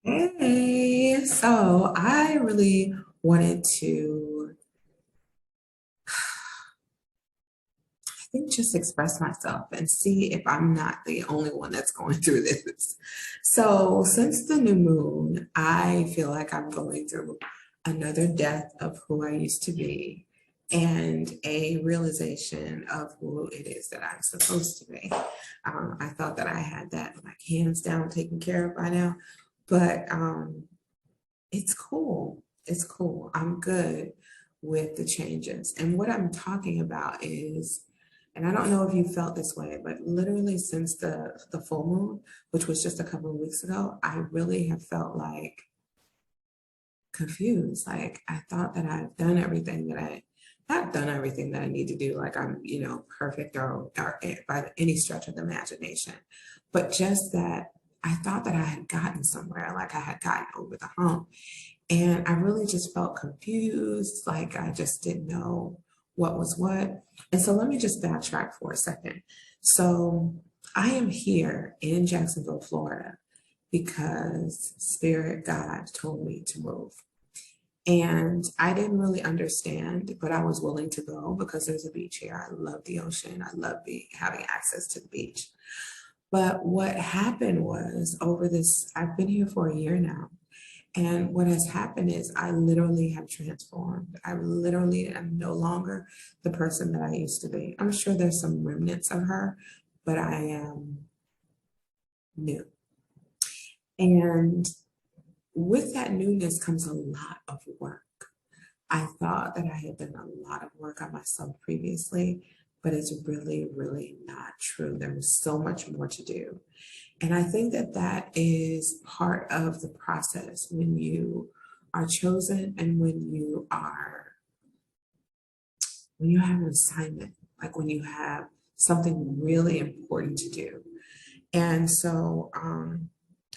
Hey, so I really wanted to, I think, just express myself and see if I'm not the only one that's going through this. So, since the new moon, I feel like I'm going through another death of who I used to be and a realization of who it is that I'm supposed to be. I thought that I had that like hands down taken care of by now, but it's cool. It's cool. I'm good with the changes. And what I'm talking about is, and I don't know if you felt this way, but literally since the full moon, which was just a couple of weeks ago, I really have felt like confused. Like I thought that I've done everything that I not done everything that I need to do. Like I'm, perfect or by any stretch of the imagination, but just that I thought that I had gotten somewhere, like I had gotten over the hump. And I really just felt confused, like I just didn't know what was what. And so let me just backtrack for a second. So I am here in Jacksonville, Florida, because Spirit God told me to move. And I didn't really understand, but I was willing to go because there's a beach here. I love the ocean. I love having access to the beach. But what happened was over this, I've been here for a year now. And what has happened is I literally have transformed. I literally am no longer the person that I used to be. I'm sure there's some remnants of her, but I am new. And with that newness comes a lot of work. I thought that I had done a lot of work on myself previously, but it's really, really not true. There was so much more to do. And I think that that is part of the process when you are chosen and when you have an assignment, like when you have something really important to do. And so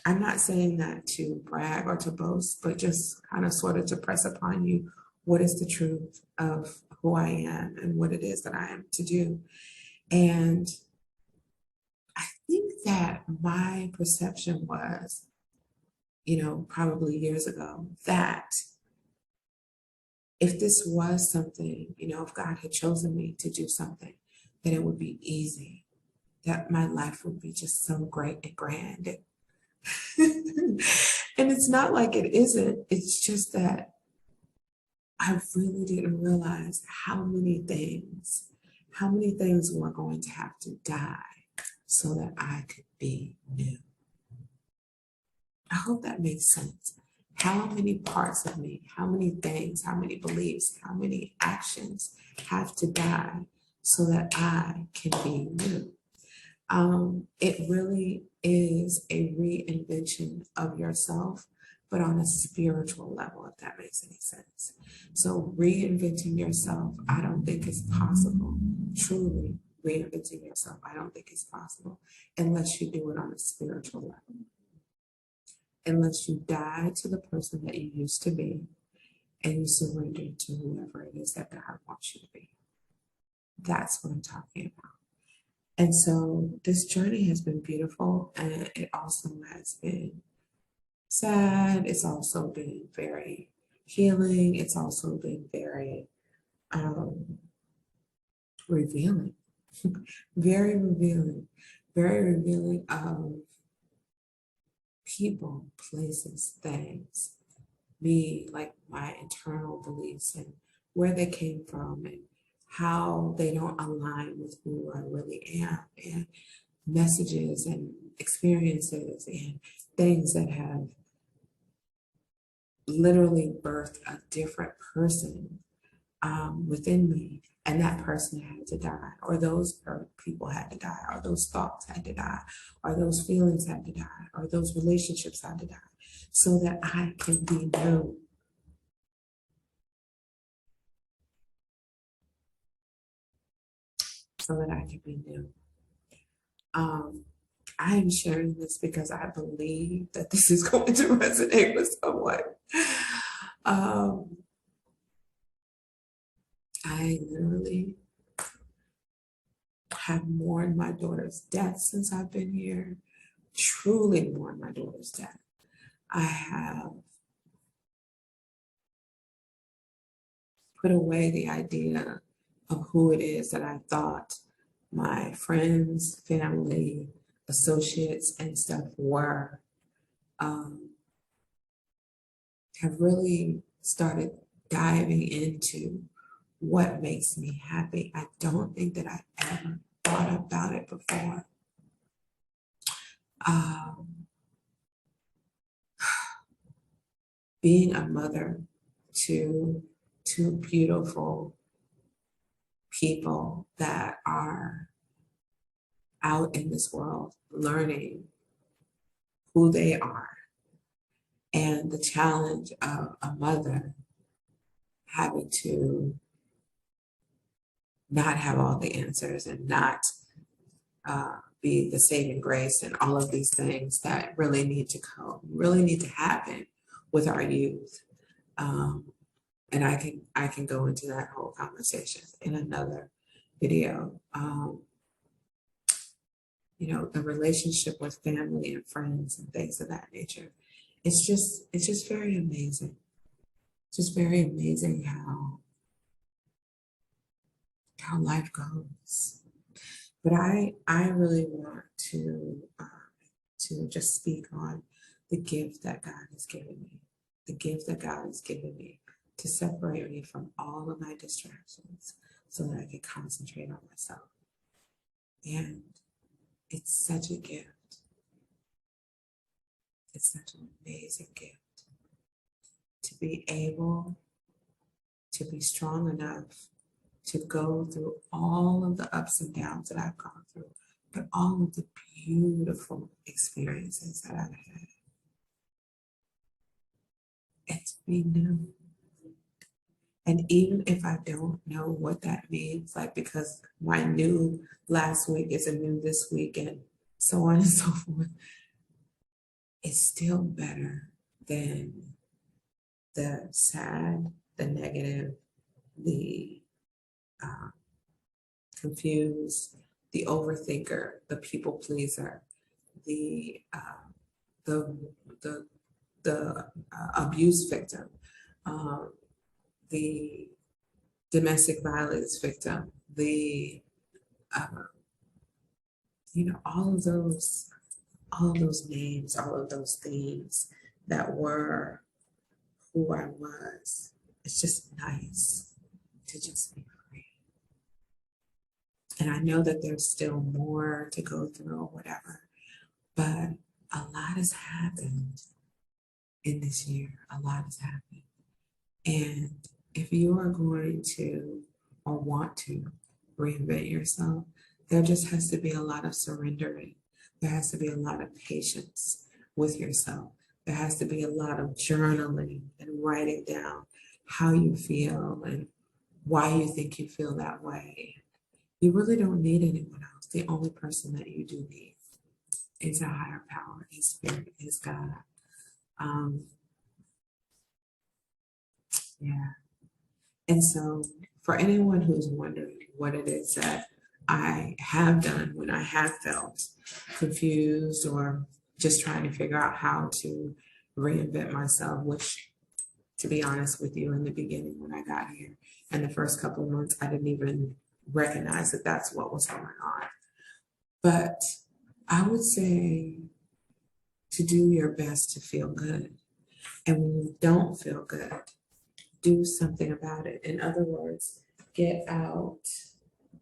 I'm not saying that to brag or to boast, but just kind of sort of to press upon you what is the truth of who I am and what it is that I am to do. And I think that my perception was, probably years ago, that if this was something, if God had chosen me to do something, that it would be easy, that my life would be just so great and grand. And it's not like it isn't, it's just that I really didn't realize how many things were going to have to die so that I could be new. I hope that makes sense. How many parts of me, how many things, how many beliefs, how many actions have to die so that I can be new? It really is a reinvention of yourself, but on a spiritual level, if that makes any sense. So reinventing yourself, I don't think is possible. Truly reinventing yourself, I don't think is possible unless you do it on a spiritual level. Unless you die to the person that you used to be and you surrender to whoever it is that God wants you to be. That's what I'm talking about. And so this journey has been beautiful, and it also has been sad. It's also been very healing. It's also been very revealing, very revealing of people, places, things, me, like my internal beliefs and where they came from and how they don't align with who I really am, and messages and experiences and things that have literally birthed a different person within me. And that person had to die, or those people had to die, or those thoughts had to die, or those feelings had to die, or those relationships had to die, so that I can be new. So that I can be new. I am sharing this because I believe that this is going to resonate with someone. I literally have mourned my daughter's death since I've been here, truly mourned my daughter's death. I have put away the idea of who it is that I thought my friends, family, associates, and stuff were. Have really started diving into what makes me happy. I don't think that I ever thought about it before. Being a mother to two beautiful people that are out in this world learning who they are, and the challenge of a mother having to not have all the answers and not be the saving grace and all of these things that really need to come, really need to happen with our youth. And I can go into that whole conversation in another video. You know, the relationship with family and friends and things of that nature. It's just very amazing. Just very amazing how life goes. But I really want to just speak on the gift that God has given me, the gift that God has given me to separate me from all of my distractions so that I can concentrate on myself. And it's such a gift. It's such an amazing gift to be able to be strong enough to go through all of the ups and downs that I've gone through, but all of the beautiful experiences that I've had. And to be new. And even if I don't know what that means, like because my new last week is a new this week and so on and so forth, it's still better than the sad, the negative, the confused, the overthinker, the people pleaser, the abuse victim, the domestic violence victim, the you know, all of those names, all of those themes that were who I was. It's just nice to just be free. And I know that there's still more to go through or whatever, but a lot has happened in this year. A lot has happened. And if you are going to or want to reinvent yourself, there just has to be a lot of surrendering. There has to be a lot of patience with yourself. There has to be a lot of journaling and writing down how you feel and why you think you feel that way. You really don't need anyone else. The only person that you do need is a higher power, His Spirit, His God. Yeah. And so for anyone who's wondering what it is that I have done when I have felt confused or just trying to figure out how to reinvent myself, which, to be honest with you, in the beginning when I got here and the first couple of months, I didn't even recognize that that's what was going on. But I would say to do your best to feel good. And when you don't feel good, do something about it. In other words, get out,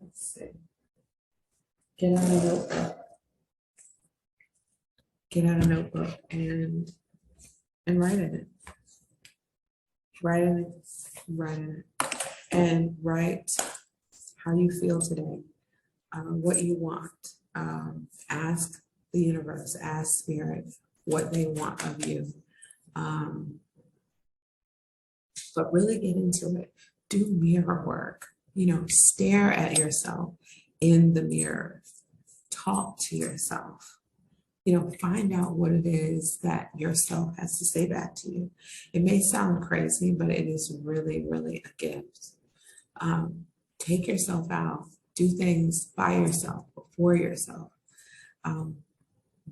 let's see, get out a notebook. Get out a notebook and write in it. Write in it, write in it. And write how you feel today, what you want. Ask the universe, ask Spirit what they want of you. But really get into it. Do mirror work. You know, stare at yourself in the mirror. Talk to yourself. You know, find out what it is that yourself has to say back to you. It may sound crazy, but it is really, really a gift. Take yourself out. Do things by yourself, for yourself.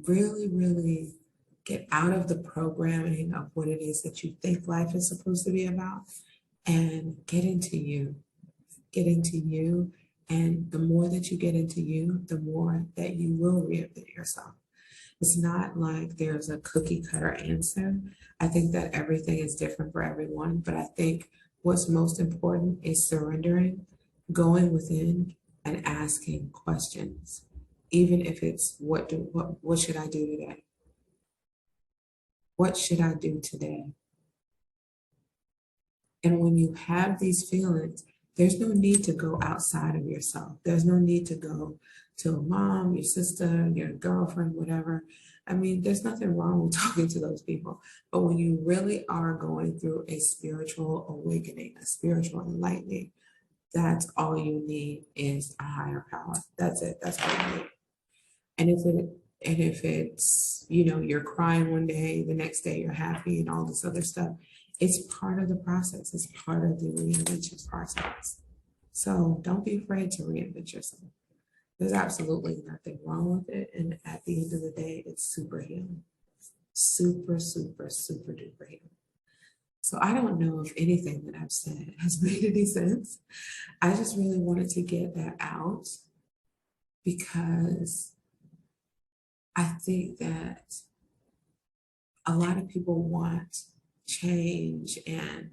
Really, really get out of the programming of what it is that you think life is supposed to be about and get into you. Get into you. And the more that you get into you, the more that you will reinvent yourself. It's not like there's a cookie cutter answer. I think that everything is different for everyone, but I think what's most important is surrendering, going within and asking questions, even if it's what should I do today? What should I do today? And when you have these feelings, there's no need to go outside of yourself. There's no need to go to a mom, your sister, your girlfriend, whatever. I mean, there's nothing wrong with talking to those people. But when you really are going through a spiritual awakening, a spiritual enlightening, that's all you need is a higher power. That's it. That's all you need. And if it's, you're crying one day, the next day you're happy and all this other stuff, it's part of the process. It's part of the reinvention process. So don't be afraid to reinvent yourself. There's absolutely nothing wrong with it. And at the end of the day, it's super healing. Super, super, super duper healing. So I don't know if anything that I've said has made any sense. I just really wanted to get that out because I think that a lot of people want change and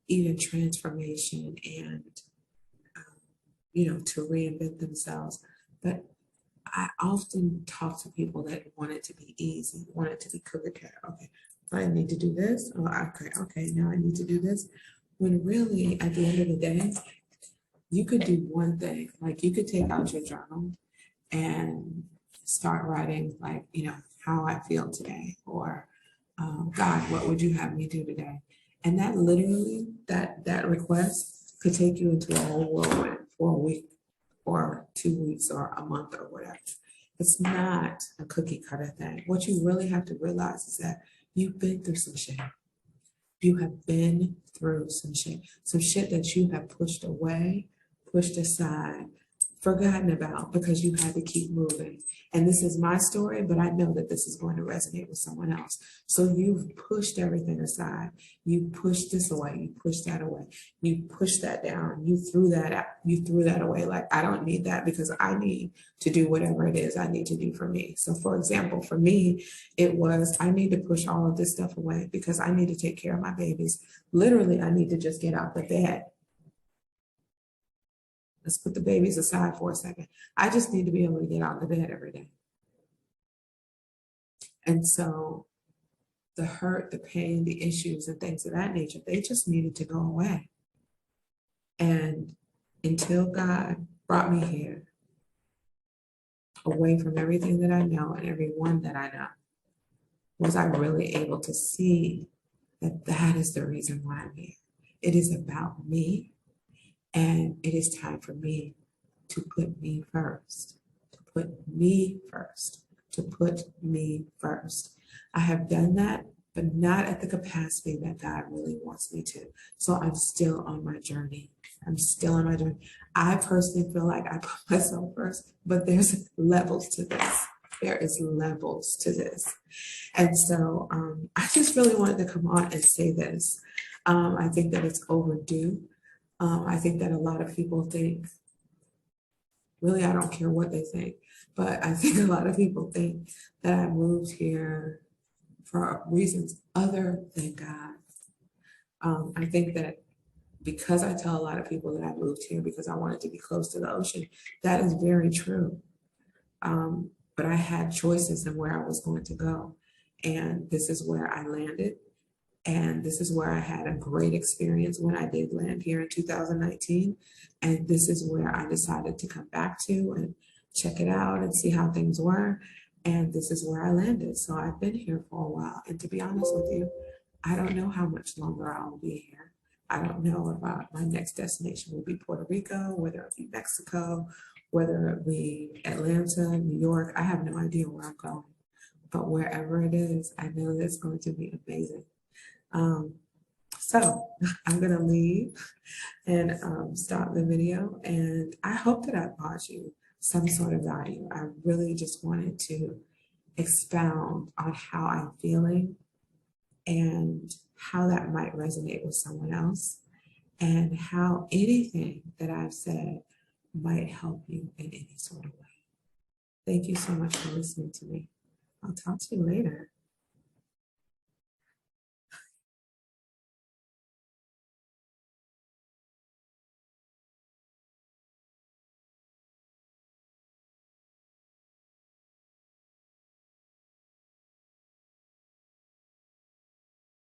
even transformation and to reinvent themselves. But I often talk to people that want it to be easy, want it to be cookie cutter. Okay, I need to do this. Oh, okay, now I need to do this. When really, at the end of the day, you could do one thing. Like you could take out your journal and start writing, like, how I feel today, or God, what would you have me do today? And that literally, that request could take you into a whole whirlwind for a week or 2 weeks or a month or whatever. It's not a cookie cutter thing. What you really have to realize is that you've been through some shit. You have been through some shit that you have pushed away, pushed aside, forgotten about because you had to keep moving. And this is my story, but I know that this is going to resonate with someone else. So you've pushed everything aside. You pushed this away. You pushed that away. You pushed that down. You threw that out. You threw that away. Like, I don't need that because I need to do whatever it is I need to do for me. So for example, for me, it was, I need to push all of this stuff away because I need to take care of my babies. Literally, I need to just get out the bed. Let's put the babies aside for a second. I just need to be able to get out of the bed every day. And so the hurt, the pain, the issues, and things of that nature, they just needed to go away. And until God brought me here, away from everything that I know and everyone that I know, was I really able to see that that is the reason why I'm here. It is about me. And it is time for me to put me first, to put me first, to put me first. I have done that, but not at the capacity that God really wants me to. So I'm still on my journey. I personally feel like I put myself first, but there's levels to this. There is levels to this. And so I just really wanted to come on and say this. I think that it's overdue. I think that a lot of people think, really, I don't care what they think, but I think a lot of people think that I moved here for reasons other than God. I think that because I tell a lot of people that I moved here because I wanted to be close to the ocean, that is very true. But I had choices in where I was going to go. And this is where I landed. And this is where I had a great experience when I did land here in 2019. And this is where I decided to come back to and check it out and see how things were. And this is where I landed. So I've been here for a while. And to be honest with you, I don't know how much longer I'll be here. I don't know about my next destination will be Puerto Rico, whether it be Mexico, whether it be Atlanta, New York. I have no idea where I'm going. But wherever it is, I know it's going to be amazing. So I'm gonna leave and stop the video, and I hope that I brought you some sort of value. I really just wanted to expound on how I'm feeling and how that might resonate with someone else, and how anything that I've said might help you in any sort of way. Thank you so much for listening to me. I'll talk to you later.